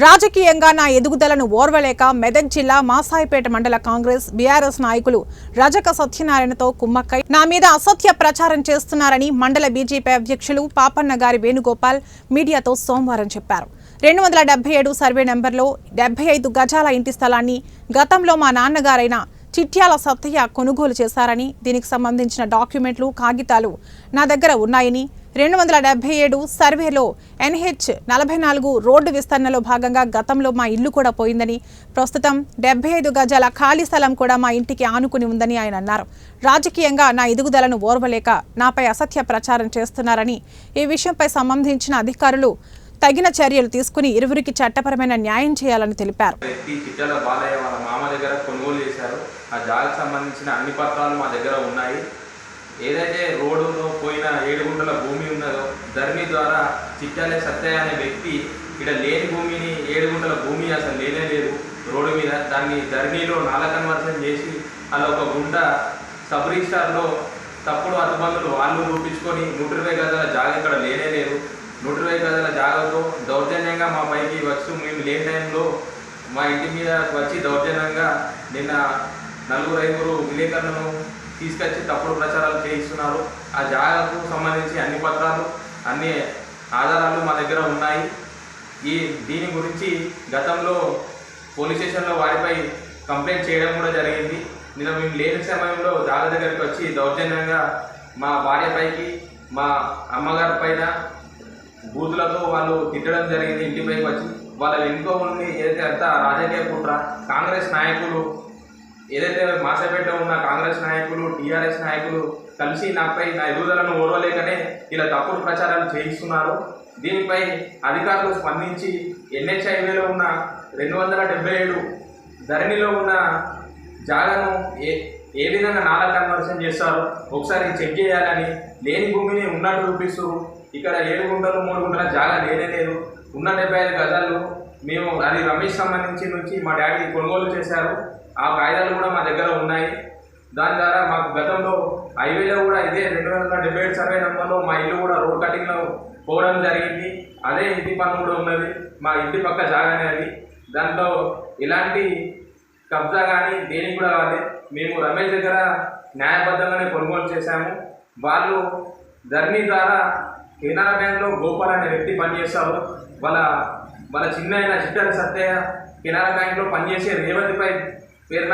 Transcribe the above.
రాజకీయంగా నా ఎదుగుదలను ఓర్వలేక మెదక్ జిల్లా మాసాయిపేట మండల కాంగ్రెస్ బీఆర్ఎస్ నాయకులు రజక సత్యనారాయణతో కుమ్మక్కై నా మీద అసత్య ప్రచారం చేస్తున్నారని మండల బీజేపీ అధ్యక్షులు పాపన్న గారి వేణుగోపాల్ మీడియాతో సోమవారం చెప్పారు. 277 సర్వే నెంబర్లో 75 గజాల ఇంటి స్థలాన్ని గతంలో మా నాన్నగారైన చిట్యాల సత్తయ్య కొనుగోలు చేశారని, దీనికి సంబంధించిన డాక్యుమెంట్లు కాగితాలు నా దగ్గర ఉన్నాయని, 277 సర్వేలో NH 44 రోడ్డు విస్తరణలో భాగంగా గతంలో మా ఇల్లు కూడా పోయిందని, ప్రస్తుతం 75 గజాల ఖాళీ స్థలం కూడా మా ఇంటికి ఆనుకుని ఉందని ఆయన అన్నారు. రాజకీయంగా నా ఎదుగుదలను ఓర్వలేక నాపై అసత్య ప్రచారం చేస్తున్నారని, ఈ విషయంపై సంబంధించిన అధికారులు తగిన చర్యలు తీసుకుని ఇరువురికి చట్టపరమైన న్యాయం చేయాలని తెలిపారు. ఆ జాగాకు సంబంధించిన అన్ని పత్రాలు మా దగ్గర ఉన్నాయి. ఏదైతే రోడ్డులో పోయిన 7 గుంటల భూమి ఉన్నదో ధరణి ద్వారా చిట్యాల సత్తయ్య అనే వ్యక్తి ఇక్కడ లేని భూమిని 7 గుంటల భూమి అసలు లేనే లేదు రోడ్డు మీద, దాన్ని ధరణిలో నాల కన్వర్షన్ చేసి అలా ఒక గుంట సబ్ రిజిస్టార్లో తప్పుడు అతబందులు వాళ్ళు చూపించుకొని 120 గజాల జాగా ఇక్కడ లేనే లేదు. 120 గజాల జాగాతో దౌర్జన్యంగా మా పైకి వచ్చి మేము లేని టైంలో మా ఇంటి మీద వచ్చి దౌర్జన్యంగా నిన్న 4-5 విలేకరులను తీసుకొచ్చి తప్పుడు ప్రచారాలు చేయిస్తున్నారు. ఆ జాగాకు సంబంధించి అన్ని పత్రాలు అన్ని ఆధారాలు మా దగ్గర ఉన్నాయి. దీని గురించి గతంలో పోలీస్ స్టేషన్లో వారిపై కంప్లైంట్ చేయడం కూడా జరిగింది. నిన్న మేము లేని సమయంలో జాగా దగ్గరికి వచ్చి దౌర్జన్యంగా మా భార్య పైకి మా అమ్మగారి పైన బూతులతో వాళ్ళు తిట్టడం జరిగింది. ఇంటిపైకి వచ్చి వాళ్ళ వెనుక ఉండి ఏదైతే అంతా రాజకీయ కుట్ర కాంగ్రెస్ నాయకులు ఏదైతే మాసాయిపేటలో ఉన్న కాంగ్రెస్ నాయకులు టీఆర్ఎస్ నాయకులు కలిసి నాపై నా ఎదుగుదలను ఓర్వలేకనే ఇలా తప్పుడు ప్రచారాలు చేయిస్తున్నారు. దీనిపై అధికారులు స్పందించి NH హైవేలో ఉన్న 277 ధరణిలో ఉన్న జాగాను ఏ విధంగా నాలా కన్వర్షన్ చేస్తారో ఒకసారి చెక్ చేయాలని, లేని భూమిని ఉన్నట్టు చూపిస్తూ ఇక్కడ 7 గుంటలు 3 గుంటల జాగా లేనే లేదు. ఉన్న 75 గజాలు మేము అది రమేష్ సంబంధించి నుంచి మా డాడీ కొనుగోలు చేశారు. ఆ కాగితాలు కూడా మా దగ్గర ఉన్నాయి. దాని ద్వారా మాకు గతంలో హైవేలో కూడా ఇదే 277 సర్వే నెంబర్లో మా ఇల్లు కూడా రోడ్ కటింగ్లో పోవడం జరిగింది. అదే ఇంటి పన్ను కూడా ఉన్నది, మా ఇంటి పక్క జాగానే అది. దాంట్లో ఎలాంటి కబ్జా కానీ దేనికి కూడా కాదు. మేము రమేష్ దగ్గర న్యాయబద్ధంగానే కొనుగోలు చేశాము. వాళ్ళు ధరణి ద్వారా కెనరా బ్యాంక్లో గోపాల్ అనే వ్యక్తి పనిచేస్తారు. వాళ్ళ చిన్న అయిన చిట్యాల సత్తయ్య కెనరా బ్యాంక్లో పనిచేసే రేవతిపై పేరున